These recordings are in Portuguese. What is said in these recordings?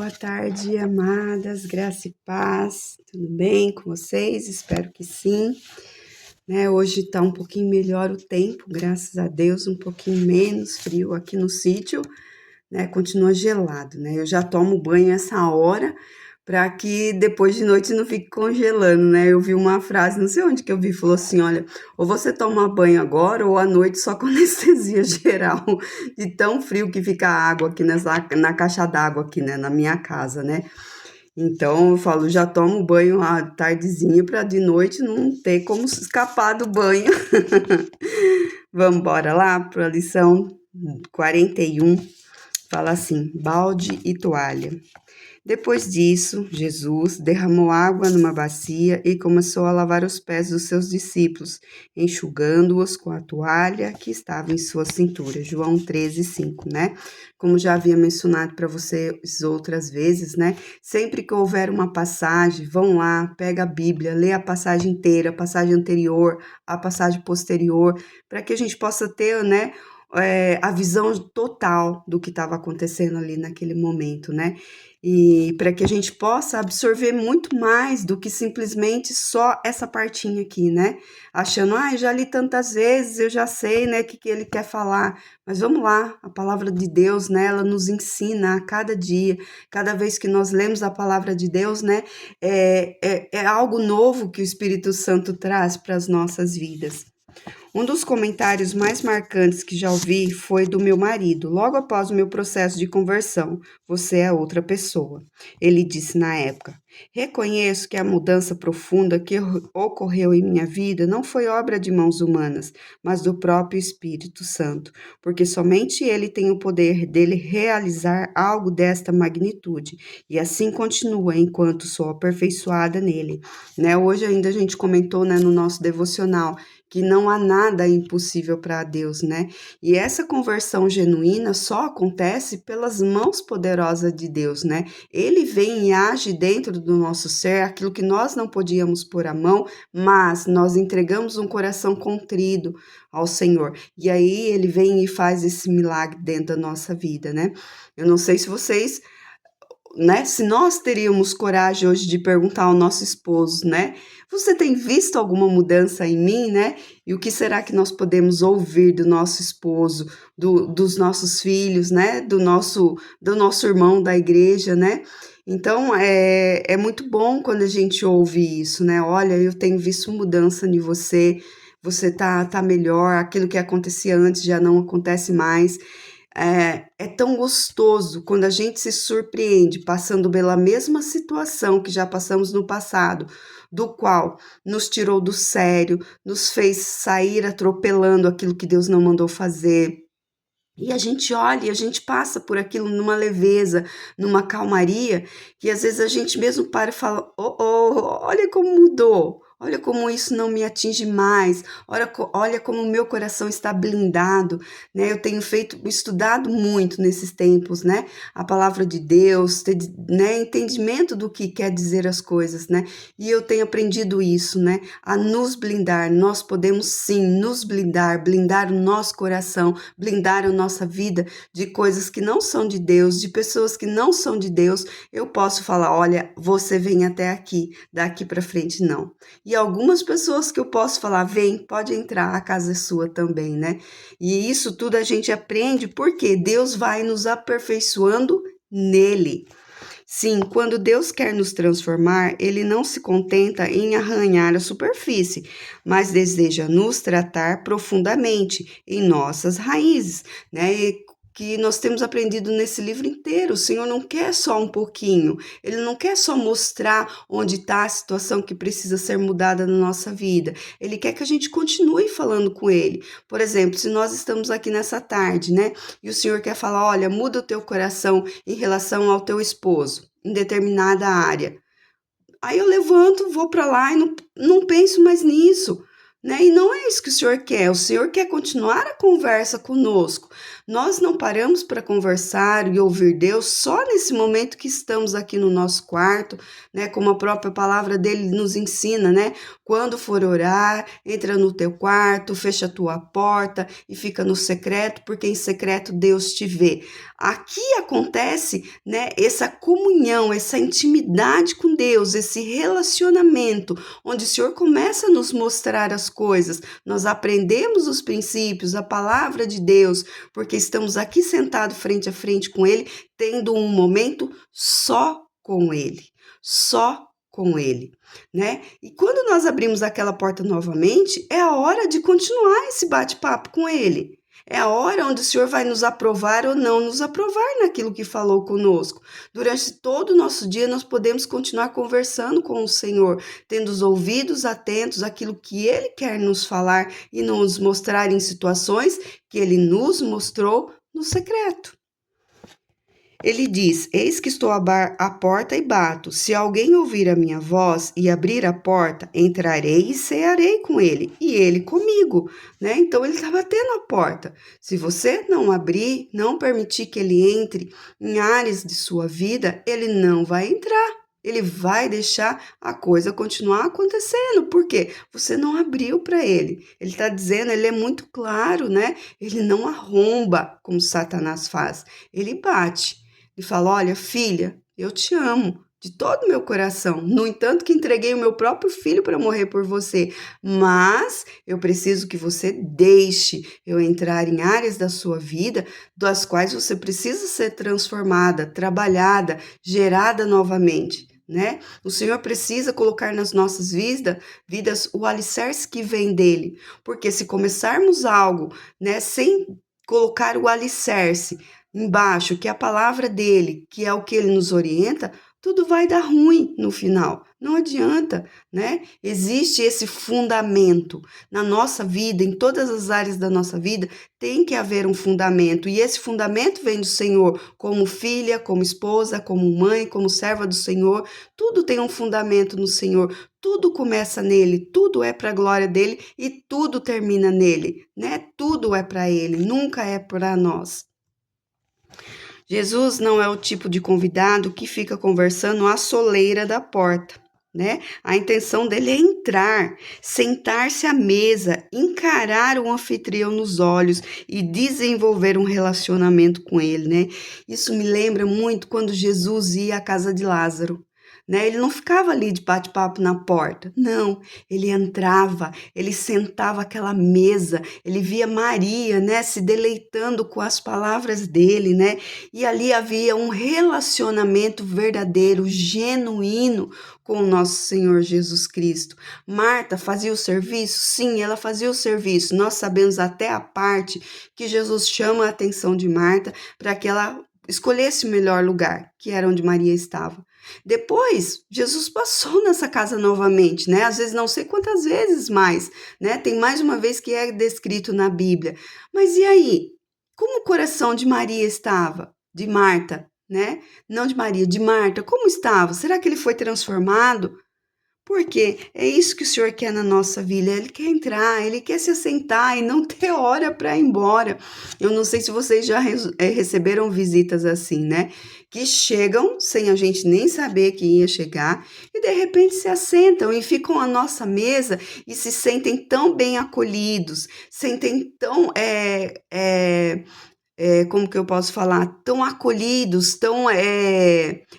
boa tarde, amadas, graça e paz. Tudo bem com vocês? Espero que sim. Hoje tá um pouquinho melhor o tempo, graças a Deus, um pouquinho menos frio aqui no sítio, continua gelado, Eu já tomo banho essa hora para que depois de noite não fique congelando, Eu vi uma frase, não sei onde que eu vi, falou assim, olha, ou você toma banho agora ou à noite só com anestesia geral, de tão frio que fica a água aqui na caixa d'água aqui, na minha casa, Então eu falo, já tomo banho à tardezinha para de noite não ter como escapar do banho. Vamos embora lá para a lição 41. Fala assim, balde e toalha. Depois disso, Jesus derramou água numa bacia e começou a lavar os pés dos seus discípulos, enxugando-os com a toalha que estava em sua cintura. João 13:5, Como já havia mencionado para vocês outras vezes, Sempre que houver uma passagem, vão lá, pega a Bíblia, lê a passagem inteira, a passagem anterior, a passagem posterior, para que a gente possa ter, a visão total do que estava acontecendo ali naquele momento, E para que a gente possa absorver muito mais do que simplesmente só essa partinha aqui, Achando, já li tantas vezes, eu já sei, o que ele quer falar. Mas vamos lá, a palavra de Deus, ela nos ensina a cada dia, cada vez que nós lemos a palavra de Deus, é algo novo que o Espírito Santo traz para as nossas vidas. Um dos comentários mais marcantes que já ouvi foi do meu marido, logo após o meu processo de conversão. Você é outra pessoa. Ele disse na época: reconheço que a mudança profunda que ocorreu em minha vida não foi obra de mãos humanas, mas do próprio Espírito Santo, porque somente ele tem o poder dele realizar algo desta magnitude, e assim continua enquanto sou aperfeiçoada nele. Hoje ainda a gente comentou no nosso devocional que não há nada impossível para Deus, E essa conversão genuína só acontece pelas mãos poderosas de Deus, Ele vem e age dentro do nosso ser, aquilo que nós não podíamos pôr a mão, mas nós entregamos um coração contrido ao Senhor. E aí ele vem e faz esse milagre dentro da nossa vida, Eu não sei se vocês, se nós teríamos coragem hoje de perguntar ao nosso esposo, você tem visto alguma mudança em mim, E o que será que nós podemos ouvir do nosso esposo, dos nossos filhos, do nosso irmão da igreja, Então, é muito bom quando a gente ouve isso, Olha, eu tenho visto mudança em você, você tá melhor, aquilo que acontecia antes já não acontece mais. É tão gostoso quando a gente se surpreende passando pela mesma situação que já passamos no passado, do qual nos tirou do sério, nos fez sair atropelando aquilo que Deus não mandou fazer. E a gente olha e a gente passa por aquilo numa leveza, numa calmaria, que às vezes a gente mesmo para e fala, olha como mudou. Olha como isso não me atinge mais, olha como o meu coração está blindado, Eu tenho estudado muito nesses tempos, A palavra de Deus, ter, entendimento do que quer dizer as coisas, E eu tenho aprendido isso, A nos blindar, nós podemos sim nos blindar, blindar o nosso coração, blindar a nossa vida de coisas que não são de Deus, de pessoas que não são de Deus. Eu posso falar, olha, você vem até aqui, daqui para frente não. E algumas pessoas que eu posso falar, vem, pode entrar, a casa é sua também, E isso tudo a gente aprende porque Deus vai nos aperfeiçoando nele. Sim, quando Deus quer nos transformar, Ele não se contenta em arranhar a superfície, mas deseja nos tratar profundamente em nossas raízes, E que nós temos aprendido nesse livro inteiro. O Senhor não quer só um pouquinho, Ele não quer só mostrar onde está a situação que precisa ser mudada na nossa vida. Ele quer que a gente continue falando com Ele. Por exemplo, se nós estamos aqui nessa tarde, E o Senhor quer falar, olha, muda o teu coração em relação ao teu esposo, em determinada área. Aí eu levanto, vou para lá e não penso mais nisso. E não é isso que o Senhor quer. O Senhor quer continuar a conversa conosco. Nós não paramos para conversar e ouvir Deus só nesse momento que estamos aqui no nosso quarto, né? Como a própria palavra dele nos ensina, né? Quando for orar, entra no teu quarto, fecha a tua porta e fica no secreto, porque em secreto Deus te vê. Aqui acontece, né, essa comunhão, essa intimidade com Deus, esse relacionamento, onde o Senhor começa a nos mostrar as coisas, nós aprendemos os princípios, a palavra de Deus, porque estamos aqui sentados frente a frente com Ele, tendo um momento só com Ele, só com Ele, né? E quando nós abrimos aquela porta novamente, é a hora de continuar esse bate-papo com Ele. É a hora onde o Senhor vai nos aprovar ou não nos aprovar naquilo que falou conosco. Durante todo o nosso dia, nós podemos continuar conversando com o Senhor, tendo os ouvidos atentos àquilo que Ele quer nos falar e nos mostrar em situações que Ele nos mostrou no secreto. Ele diz: Eis que estou à porta e bato. Se alguém ouvir a minha voz e abrir a porta, entrarei e cearei com ele, e ele comigo, né? Então ele está batendo a porta. Se você não abrir, não permitir que ele entre em áreas de sua vida, ele não vai entrar. Ele vai deixar a coisa continuar acontecendo. Por quê? Você não abriu para ele. Ele está dizendo, ele é muito claro, né? Ele não arromba como Satanás faz. Ele bate. E fala: olha, filha, eu te amo de todo o meu coração. No entanto, que entreguei o meu próprio filho para morrer por você. Mas eu preciso que você deixe eu entrar em áreas da sua vida das quais você precisa ser transformada, trabalhada, gerada novamente. Né? O Senhor precisa colocar nas nossas vidas o alicerce que vem dele. Porque se começarmos algo, né, sem colocar o alicerce embaixo, que é a palavra dele, que é o que ele nos orienta, tudo vai dar ruim no final. Não adianta, né? Existe esse fundamento na nossa vida, em todas as áreas da nossa vida, tem que haver um fundamento. E esse fundamento vem do Senhor, como filha, como esposa, como mãe, como serva do Senhor. Tudo tem um fundamento no Senhor. Tudo começa nele, tudo é para a glória dele e tudo termina nele, né? Tudo é para ele, nunca é para nós. Jesus não é o tipo de convidado que fica conversando à soleira da porta, né? A intenção dele é entrar, sentar-se à mesa, encarar o anfitrião nos olhos e desenvolver um relacionamento com ele, né? Isso me lembra muito quando Jesus ia à casa de Lázaro. Né? Ele não ficava ali de bate-papo na porta, não, ele entrava, ele sentava àquela mesa, ele via Maria, né, se deleitando com as palavras dele, né, e ali havia um relacionamento verdadeiro, genuíno com o nosso Senhor Jesus Cristo. Marta fazia o serviço? Sim, ela fazia o serviço. Nós sabemos até a parte que Jesus chama a atenção de Marta para que ela escolhesse o melhor lugar, que era onde Maria estava. Depois, Jesus passou nessa casa novamente, né? Às vezes, não sei quantas vezes mais, né? Tem mais uma vez que é descrito na Bíblia. Mas e aí? Como o coração de Maria estava? De Marta, né? Não de Maria, de Marta. Como estava? Será que ele foi transformado? Porque é isso que o Senhor quer na nossa vida. Ele quer entrar, ele quer se assentar e não ter hora para ir embora. Eu não sei se vocês já receberam visitas assim, né? Que chegam sem a gente nem saber que ia chegar e de repente se assentam e ficam à nossa mesa e se sentem tão bem acolhidos, sentem tão como que eu posso falar, tão acolhidos, tão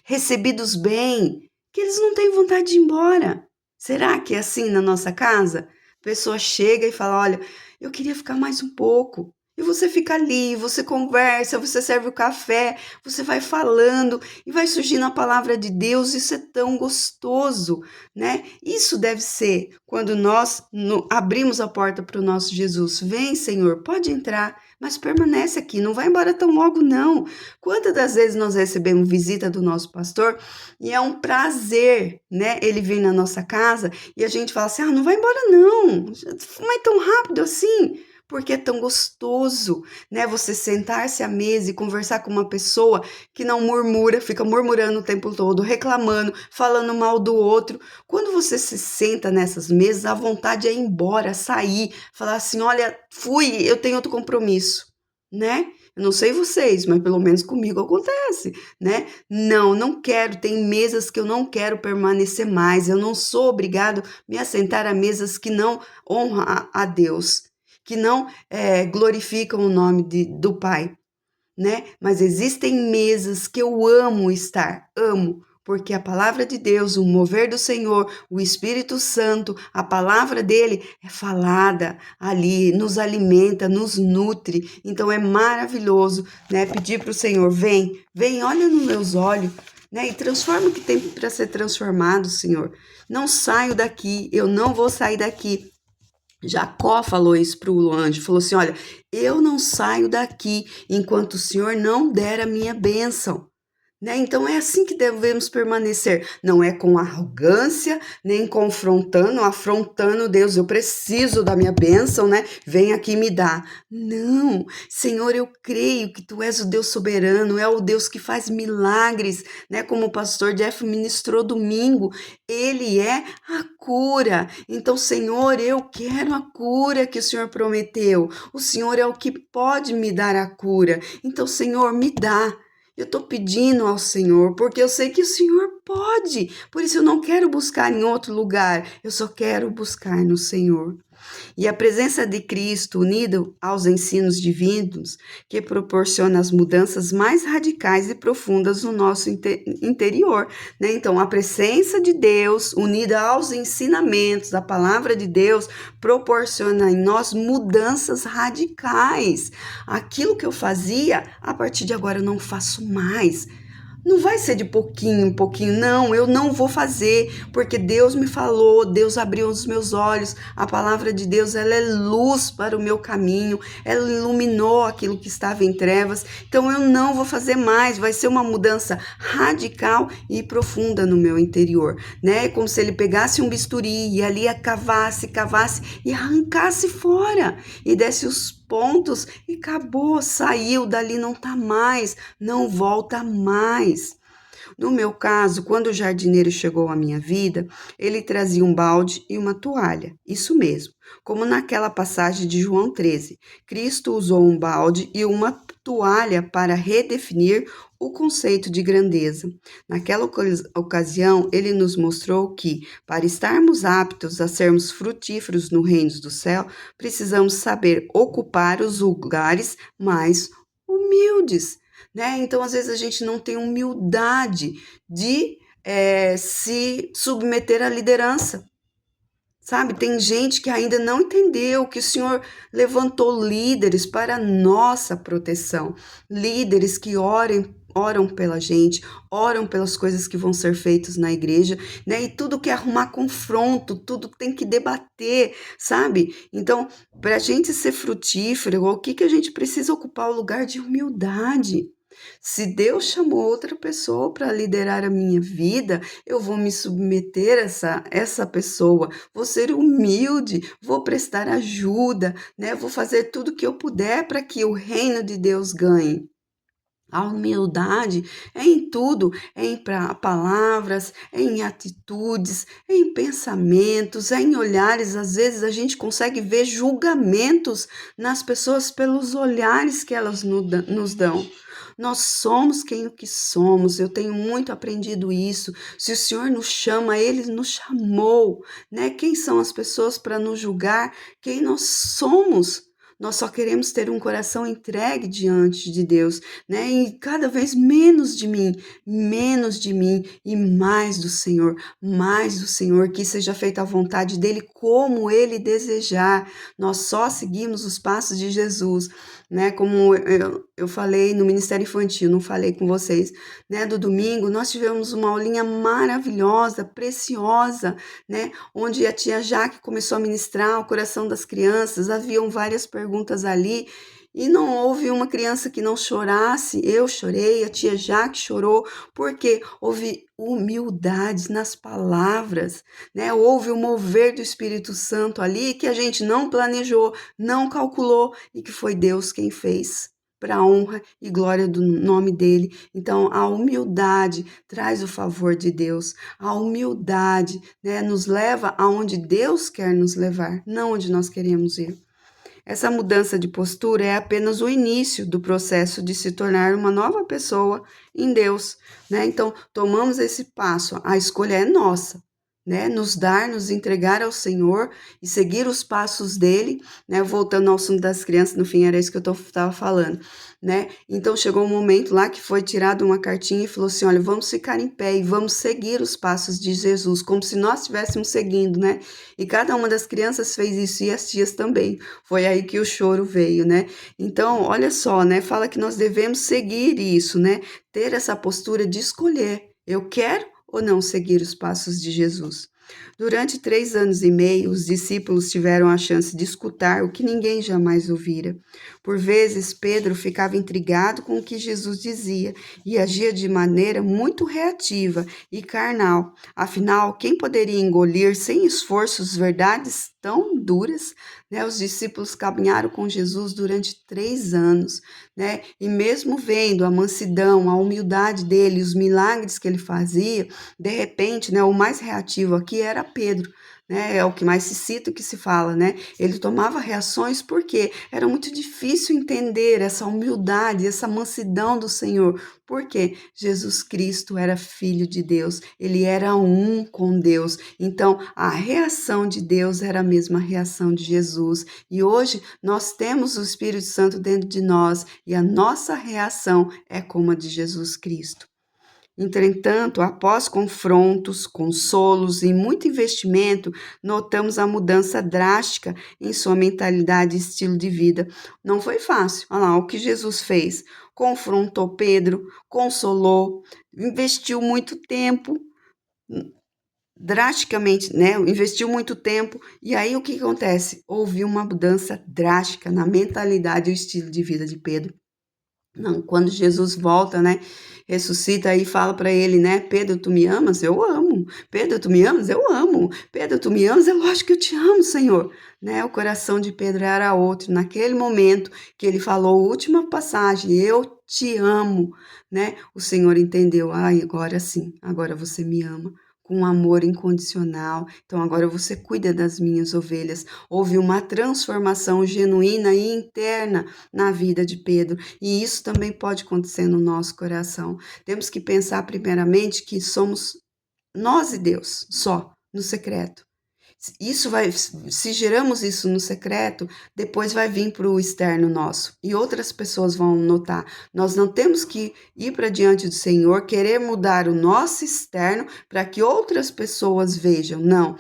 recebidos bem, que eles não têm vontade de ir embora. Será que é assim na nossa casa? A pessoa chega e fala: olha, eu queria ficar mais um pouco. E você fica ali, você conversa, você serve o café, você vai falando e vai surgindo a palavra de Deus. Isso é tão gostoso, né? Isso deve ser quando nós abrimos a porta para o nosso Jesus. Vem, Senhor, pode entrar, mas permanece aqui, não vai embora tão logo, não. Quantas das vezes nós recebemos visita do nosso pastor e é um prazer, né? Ele vir na nossa casa e a gente fala assim: não vai embora, não, não é tão rápido assim. Porque é tão gostoso, né? Você sentar-se à mesa e conversar com uma pessoa que não murmura, fica murmurando o tempo todo, reclamando, falando mal do outro. Quando você se senta nessas mesas, a vontade é ir embora, sair, falar assim: olha, fui, eu tenho outro compromisso, né? Eu não sei vocês, mas pelo menos comigo acontece, né? Não quero, tem mesas que eu não quero permanecer mais. Eu não sou obrigado a me assentar a mesas que não honram a Deus, que não glorificam o nome do Pai, né? Mas existem mesas que eu amo estar, amo, porque a palavra de Deus, o mover do Senhor, o Espírito Santo, a palavra dele é falada ali, nos alimenta, nos nutre. Então é maravilhoso, né? Pedir para o Senhor, vem, olha nos meus olhos, né? E transforma o que tem para ser transformado, Senhor. Não saio daqui, eu não vou sair daqui. Jacó falou isso para o anjo, falou assim, olha, eu não saio daqui enquanto o Senhor não der a minha bênção. Né? Então é assim que devemos permanecer, não é com arrogância, nem confrontando, afrontando Deus, eu preciso da minha bênção, né? Vem aqui me dá. Não, Senhor, eu creio que Tu és o Deus soberano, é o Deus que faz milagres, né? Como o pastor Jeff ministrou domingo, Ele é a cura. Então, Senhor, eu quero a cura que o Senhor prometeu. O Senhor é o que pode me dar a cura. Então, Senhor, me dá. Eu estou pedindo ao Senhor, porque eu sei que o Senhor pode. Por isso eu não quero buscar em outro lugar, eu só quero buscar no Senhor. E a presença de Cristo, unido aos ensinos divinos, que proporciona as mudanças mais radicais e profundas no nosso interior, né? Então, a presença de Deus, unida aos ensinamentos da palavra de Deus, proporciona em nós mudanças radicais. Aquilo que eu fazia, a partir de agora eu não faço mais. Não vai ser de pouquinho em pouquinho, não, eu não vou fazer, porque Deus me falou, Deus abriu os meus olhos, a palavra de Deus, ela é luz para o meu caminho, ela iluminou aquilo que estava em trevas, então eu não vou fazer mais, vai ser uma mudança radical e profunda no meu interior, né? É como se ele pegasse um bisturi e ali cavasse e arrancasse fora, e desse os pontos e acabou, saiu, dali não tá mais, não volta mais. No meu caso, quando o jardineiro chegou à minha vida, ele trazia um balde e uma toalha, isso mesmo, como naquela passagem de João 13. Cristo usou um balde e uma toalha para redefinir o conceito de grandeza. Naquela ocasião, ele nos mostrou que, para estarmos aptos a sermos frutíferos no reino do céu, precisamos saber ocupar os lugares mais humildes, né? Então, às vezes, a gente não tem humildade de se submeter à liderança. Sabe, tem gente que ainda não entendeu que o Senhor levantou líderes para nossa proteção, líderes que oram pela gente, oram pelas coisas que vão ser feitas na igreja, né? E tudo que arrumar confronto, tudo tem que debater, sabe? Então, para a gente ser frutífero, o que a gente precisa ocupar o lugar de humildade. Se Deus chamou outra pessoa para liderar a minha vida, eu vou me submeter a essa pessoa, vou ser humilde, vou prestar ajuda, né? Vou fazer tudo o que eu puder para que o reino de Deus ganhe. A humildade é em tudo, é em palavras, é em atitudes, é em pensamentos, é em olhares. Às vezes a gente consegue ver julgamentos nas pessoas pelos olhares que elas nos dão. Nós somos quem o que somos, eu tenho muito aprendido isso. Se o Senhor nos chama, Ele nos chamou, né? Quem são as pessoas para nos julgar? Quem nós somos? Nós só queremos ter um coração entregue diante de Deus, né? E cada vez menos de mim e mais do Senhor, que seja feita a vontade dele como ele desejar. Nós só seguimos os passos de Jesus, né? Como eu falei no Ministério Infantil, não falei com vocês, né? Do domingo, nós tivemos uma aulinha maravilhosa, preciosa, né? Onde a tia Jaque começou a ministrar o coração das crianças, haviam várias perguntas ali, e não houve uma criança que não chorasse. Eu chorei, a tia Jaque chorou, porque houve humildade nas palavras, né? Houve o mover do Espírito Santo ali que a gente não planejou, não calculou e que foi Deus quem fez, para a honra e glória do nome dele. Então, a humildade traz o favor de Deus. A humildade, né, nos leva aonde Deus quer nos levar, não onde nós queremos ir. Essa mudança de postura é apenas o início do processo de se tornar uma nova pessoa em Deus, né? Então, tomamos esse passo, a escolha é nossa, né? Nos dar, nos entregar ao Senhor e seguir os passos dele, né? Voltando ao assunto das crianças, no fim era isso que eu estava falando, né? Então, chegou um momento lá que foi tirada uma cartinha e falou assim, olha, vamos ficar em pé e vamos seguir os passos de Jesus, como se nós estivéssemos seguindo, né? E cada uma das crianças fez isso e as tias também. Foi aí que o choro veio, né? Então, olha só, né? Fala que nós devemos seguir isso, né? Ter essa postura de escolher. Eu quero ou não seguir os passos de Jesus? Durante 3 anos e meio, os discípulos tiveram a chance de escutar o que ninguém jamais ouvira. Por vezes, Pedro ficava intrigado com o que Jesus dizia e agia de maneira muito reativa e carnal. Afinal, quem poderia engolir sem esforços verdades tão duras? Né? Os discípulos caminharam com Jesus durante 3 anos, né? E mesmo vendo a mansidão, a humildade dele, os milagres que ele fazia, de repente, né, o mais reativo aqui era Pedro, né? É o que mais se cita, o que se fala, né? Ele tomava reações porque era muito difícil entender essa humildade, essa mansidão do Senhor, porque Jesus Cristo era filho de Deus, ele era um com Deus. Então, a reação de Deus era a mesma reação de Jesus. E hoje nós temos o Espírito Santo dentro de nós e a nossa reação é como a de Jesus Cristo. Entretanto, após confrontos, consolos e muito investimento, notamos a mudança drástica em sua mentalidade e estilo de vida. Não foi fácil. Olha lá, o que Jesus fez. Confrontou Pedro, consolou, investiu muito tempo, drasticamente, né? Investiu muito tempo. E aí o que acontece? Houve uma mudança drástica na mentalidade e o estilo de vida de Pedro. Não, quando Jesus volta, né, ressuscita e fala para ele, né, Pedro, tu me amas? Eu amo. Pedro, tu me amas? Eu amo. Pedro, tu me amas? É lógico que eu te amo, Senhor. Né, o coração de Pedro era outro. Naquele momento que ele falou a última passagem, eu te amo, né, o Senhor entendeu, ai, agora sim, agora você me ama. Com um amor incondicional, então agora você cuida das minhas ovelhas. Houve uma transformação genuína e interna na vida de Pedro. E isso também pode acontecer no nosso coração. Temos que pensar primeiramente que somos nós e Deus, só, no secreto. Isso vai, se geramos isso no secreto, depois vai vir para o externo nosso e outras pessoas vão notar. Nós não temos que ir para diante do Senhor, querer mudar o nosso externo para que outras pessoas vejam. Não,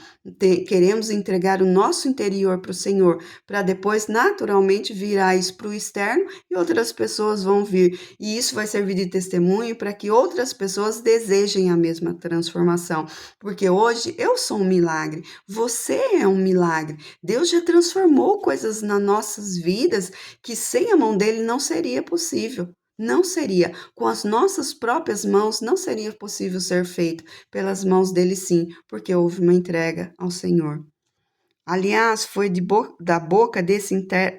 queremos entregar o nosso interior para o Senhor, para depois naturalmente virar isso para o externo e outras pessoas vão vir. E isso vai servir de testemunho para que outras pessoas desejem a mesma transformação. Porque hoje eu sou um milagre, você é um milagre. Deus já transformou coisas nas nossas vidas que sem a mão dele não seria possível. Não seria. Com as nossas próprias mãos não seria possível ser feito. Pelas mãos dele sim, porque houve uma entrega ao Senhor. Aliás, foi da boca desse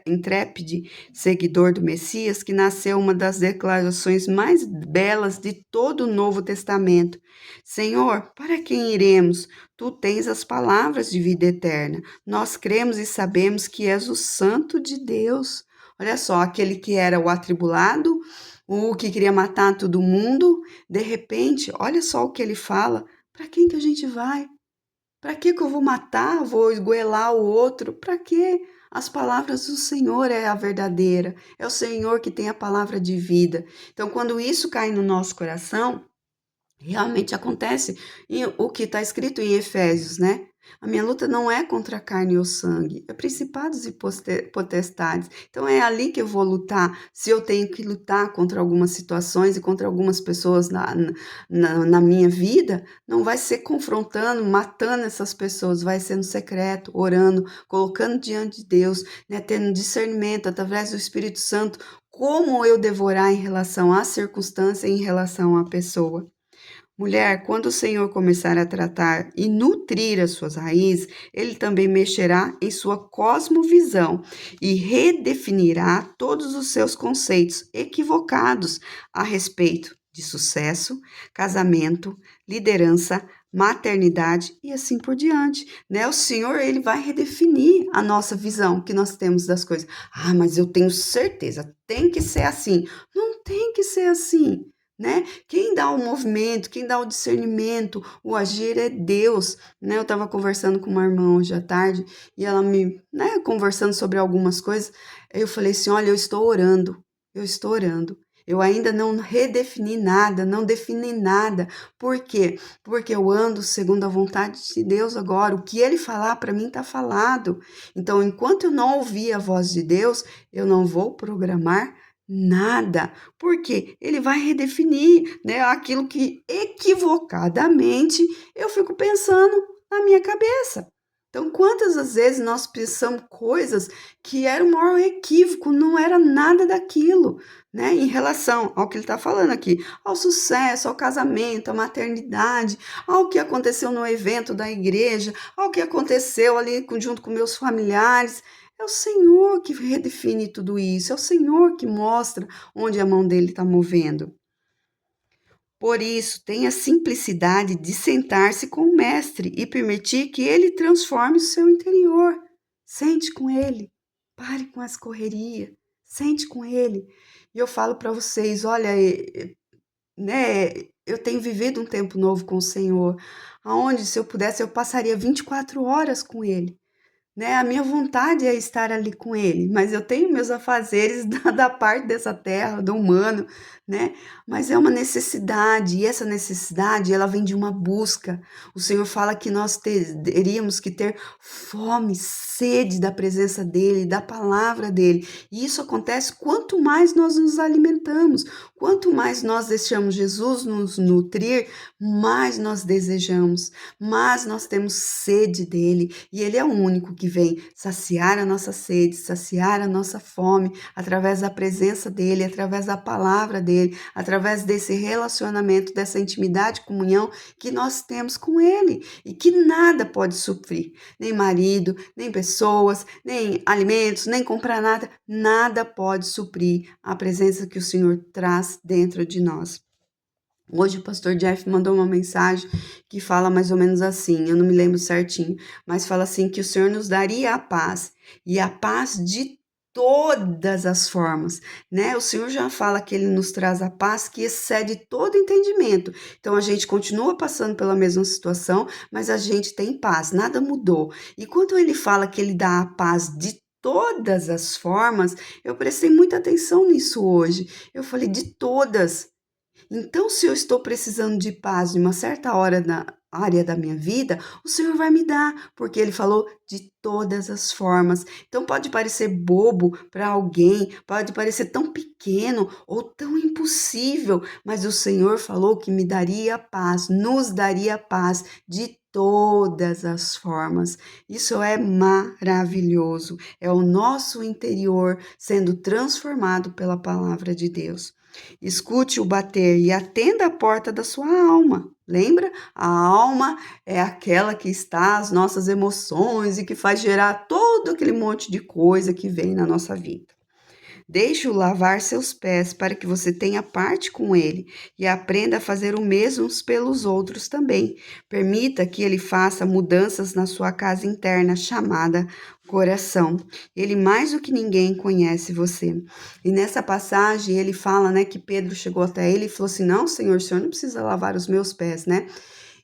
intrépide seguidor do Messias que nasceu uma das declarações mais belas de todo o Novo Testamento. Senhor, para quem iremos? Tu tens as palavras de vida eterna. Nós cremos e sabemos que és o Santo de Deus. Olha só, aquele que era o atribulado, o que queria matar todo mundo, de repente, olha só o que ele fala. Para quem que a gente vai? Para que eu vou matar, vou esgoelar o outro? Para quê? As palavras do Senhor é a verdadeira. É o Senhor que tem a palavra de vida. Então, quando isso cai no nosso coração, realmente acontece o que está escrito em Efésios, né? A minha luta não é contra a carne ou sangue, é principados e potestades. Então é ali que eu vou lutar. Se eu tenho que lutar contra algumas situações e contra algumas pessoas na minha vida, não vai ser confrontando, matando essas pessoas, vai ser no secreto, orando, colocando diante de Deus, né, tendo discernimento através do Espírito Santo, como eu devorar em relação à circunstância, em relação à pessoa. Mulher, quando o Senhor começar a tratar e nutrir as suas raízes, Ele também mexerá em sua cosmovisão e redefinirá todos os seus conceitos equivocados a respeito de sucesso, casamento, liderança, maternidade e assim por diante, né? O Senhor, ele vai redefinir a nossa visão que nós temos das coisas. Ah, mas eu tenho certeza, tem que ser assim. Não tem que ser assim, né? Quem dá o movimento, quem dá o discernimento, o agir é Deus, né? Eu estava conversando com uma irmã hoje à tarde e ela né, conversando sobre algumas coisas, eu falei assim, olha, eu estou orando. Eu ainda não redefini nada, não defini nada. Por quê? Porque eu ando segundo a vontade de Deus agora. O que Ele falar para mim está falado. Então, enquanto eu não ouvir a voz de Deus, eu não vou programar nada. Porque Ele vai redefinir, né, aquilo que equivocadamente eu fico pensando na minha cabeça. Então, quantas das vezes nós pensamos coisas que era o maior equívoco, não era nada daquilo, né? Em relação ao que ele está falando aqui, ao sucesso, ao casamento, à maternidade, ao que aconteceu no evento da igreja, ao que aconteceu ali junto com meus familiares. É o Senhor que redefine tudo isso, é o Senhor que mostra onde a mão dele está movendo. Por isso, tenha simplicidade de sentar-se com o Mestre e permitir que ele transforme o seu interior. Sente com ele, pare com as correrias, sente com ele. E eu falo para vocês, olha, né, eu tenho vivido um tempo novo com o Senhor, aonde se eu pudesse eu passaria 24 horas com ele. Né? A minha vontade é estar ali com ele, mas eu tenho meus afazeres da parte dessa terra, do humano, né? Mas é uma necessidade, e essa necessidade, ela vem de uma busca. O Senhor fala que nós teríamos que ter fome, sede da presença dele, da palavra dele. E isso acontece quanto mais nós nos alimentamos, quanto mais nós deixamos Jesus nos nutrir, mais nós desejamos, mais nós temos sede dele, e ele é o único que vem saciar a nossa sede, saciar a nossa fome, através da presença dele, através da palavra dele, através desse relacionamento, dessa intimidade, comunhão que nós temos com ele, e que nada pode suprir, nem marido, nem pessoas, nem alimentos, nem comprar nada, nada pode suprir a presença que o Senhor traz dentro de nós. Hoje o pastor Jeff mandou uma mensagem que fala mais ou menos assim, eu não me lembro certinho, mas fala assim que o Senhor nos daria a paz, e a paz de todas as formas, né? O Senhor já fala que ele nos traz a paz que excede todo entendimento. Então a gente continua passando pela mesma situação, mas a gente tem paz, nada mudou. E quando ele fala que ele dá a paz de todas as formas, eu prestei muita atenção nisso hoje. Eu falei de todas. Então, se eu estou precisando de paz em uma certa hora na área da minha vida, o Senhor vai me dar, porque Ele falou de todas as formas. Então, pode parecer bobo para alguém, pode parecer tão pequeno ou tão impossível, mas o Senhor falou que me daria paz, nos daria paz de todas as formas. Isso é maravilhoso. É o nosso interior sendo transformado pela palavra de Deus. Escute o bater e atenda a porta da sua alma. Lembra? A alma é aquela que está as nossas emoções e que faz gerar todo aquele monte de coisa que vem na nossa vida. Deixe-o lavar seus pés para que você tenha parte com ele e aprenda a fazer o mesmo pelos outros também. Permita que ele faça mudanças na sua casa interna, chamada coração. Ele mais do que ninguém conhece você. E nessa passagem ele fala, né, que Pedro chegou até ele e falou assim: "Não, Senhor, o Senhor não precisa lavar os meus pés, né?"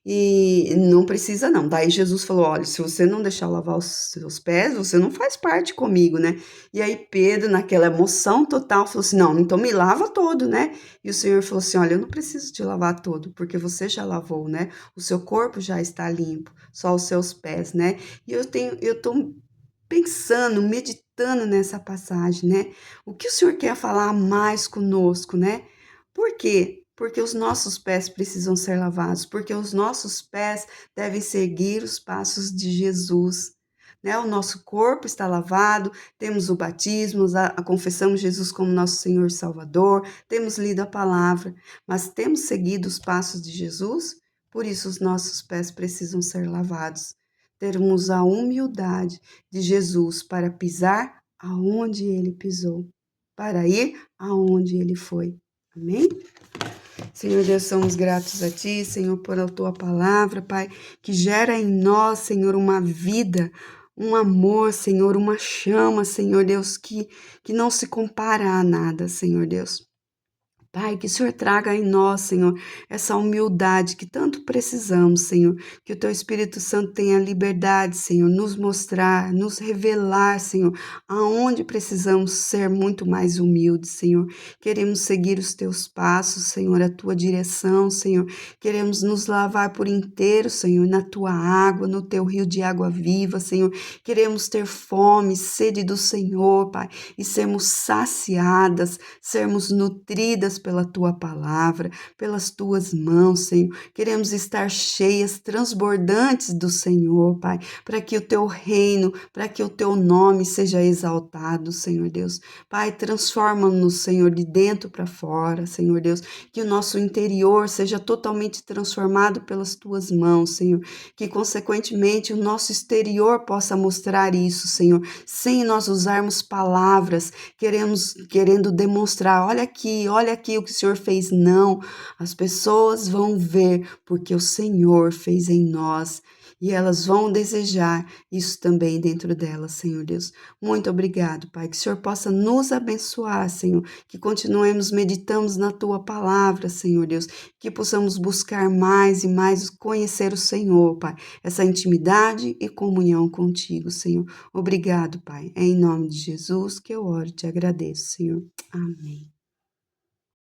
E não precisa não. Daí Jesus falou: "Olha, se você não deixar eu lavar os seus pés, você não faz parte comigo, né?" E aí Pedro, naquela emoção total, falou assim: "Não, então me lava todo, né?" E o Senhor falou assim: "Olha, eu não preciso te lavar todo, porque você já lavou, né? O seu corpo já está limpo, só os seus pés, né?" E eu tô pensando, meditando nessa passagem, né? O que o Senhor quer falar mais conosco, né? Por quê? Porque os nossos pés precisam ser lavados, porque os nossos pés devem seguir os passos de Jesus. Né? O nosso corpo está lavado, temos o batismo, confessamos Jesus como nosso Senhor e Salvador, temos lido a palavra, mas temos seguido os passos de Jesus? Por isso os nossos pés precisam ser lavados. Termos a humildade de Jesus para pisar aonde ele pisou, para ir aonde ele foi. Amém? Senhor Deus, somos gratos a Ti, Senhor, por a Tua palavra, Pai, que gera em nós, Senhor, uma vida, um amor, Senhor, uma chama, Senhor Deus, que não se compara a nada, Senhor Deus. Pai, que o Senhor traga em nós, Senhor, essa humildade que tanto precisamos, Senhor. Que o Teu Espírito Santo tenha liberdade, Senhor, nos mostrar, nos revelar, Senhor, aonde precisamos ser muito mais humildes, Senhor. Queremos seguir os Teus passos, Senhor, a Tua direção, Senhor. Queremos nos lavar por inteiro, Senhor, na Tua água, no Teu rio de água viva, Senhor. Queremos ter fome, sede do Senhor, Pai, e sermos saciadas, sermos nutridas pela Tua palavra, pelas Tuas mãos, Senhor. Queremos estar cheias, transbordantes do Senhor, Pai, para que o Teu reino, para que o Teu nome seja exaltado, Senhor Deus. Pai, transforma-nos, Senhor, de dentro para fora, Senhor Deus, que o nosso interior seja totalmente transformado pelas Tuas mãos, Senhor, que consequentemente o nosso exterior possa mostrar isso, Senhor, sem nós usarmos palavras, querendo demonstrar, olha aqui o que o Senhor fez. Não, as pessoas vão ver porque o Senhor fez em nós e elas vão desejar isso também dentro delas, Senhor Deus. Muito obrigado, Pai, que o Senhor possa nos abençoar, Senhor, que continuemos meditando na Tua palavra, Senhor Deus, que possamos buscar mais e mais conhecer o Senhor, Pai, essa intimidade e comunhão contigo, Senhor. Obrigado, Pai. É em nome de Jesus que eu oro e te agradeço, Senhor. Amém.